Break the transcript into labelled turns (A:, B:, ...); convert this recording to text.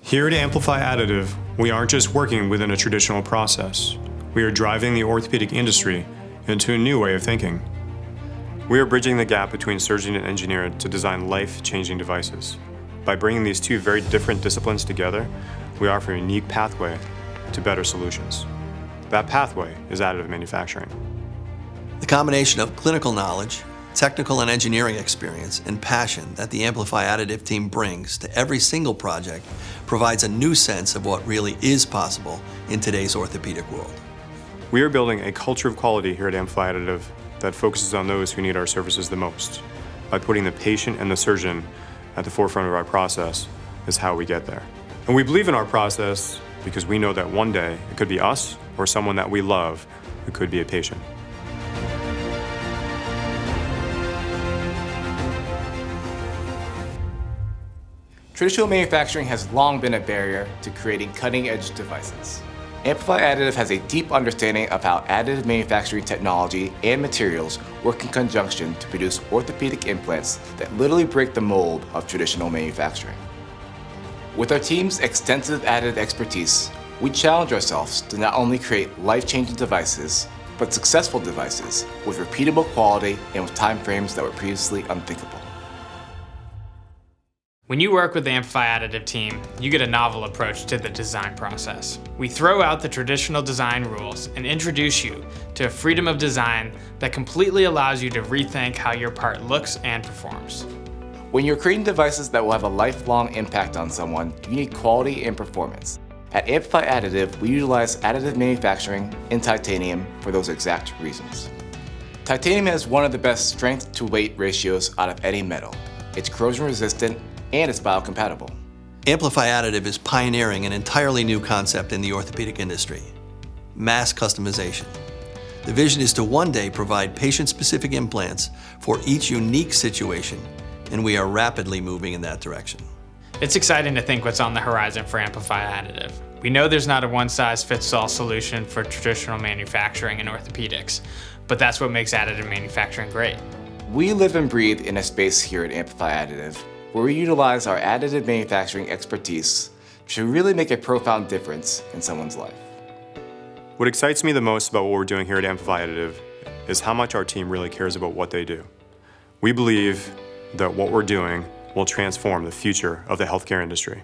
A: Here at Amplify Additive, we aren't just working within a traditional process. We are driving the orthopedic industry into a new way of thinking. We are bridging the gap between surgeon and engineer to design life-changing devices. By bringing these two very different disciplines together, we offer a unique pathway to better solutions. That pathway is additive manufacturing.
B: The combination of clinical knowledge, technical and engineering experience, and passion that the Amplify Additive team brings to every single project provides a new sense of what really is possible in today's orthopedic world.
A: We are building a culture of quality here at Amplify Additive that focuses on those who need our services the most. By putting the patient and the surgeon at the forefront of our process is how we get there. And we believe in our process because we know that one day it could be us or someone that we love who could be a patient.
C: Traditional manufacturing has long been a barrier to creating cutting-edge devices. Amplify Additive has a deep understanding of how additive manufacturing technology and materials work in conjunction to produce orthopedic implants that literally break the mold of traditional manufacturing. With our team's extensive additive expertise, we challenge ourselves to not only create life-changing devices, but successful devices with repeatable quality and with timeframes that were previously unthinkable.
D: When you work with the Amplify Additive team, you get a novel approach to the design process. We throw out the traditional design rules and introduce you to a freedom of design that completely allows you to rethink how your part looks and performs.
C: When you're creating devices that will have a lifelong impact on someone, you need quality and performance. At Amplify Additive, we utilize additive manufacturing in titanium for those exact reasons. Titanium has one of the best strength to weight ratios out of any metal. It's corrosion resistant and it's biocompatible.
B: Amplify Additive is pioneering an entirely new concept in the orthopedic industry: mass customization. The vision is to one day provide patient-specific implants for each unique situation, and we are rapidly moving in that direction.
D: It's exciting to think what's on the horizon for Amplify Additive. We know there's not a one-size-fits-all solution for traditional manufacturing in orthopedics, but that's what makes additive manufacturing great.
C: We live and breathe in a space here at Amplify Additive where we utilize our additive manufacturing expertise to really make a profound difference in someone's life.
A: What excites me the most about what we're doing here at Amplify Additive is how much our team really cares about what they do. We believe that what we're doing will transform the future of the healthcare industry.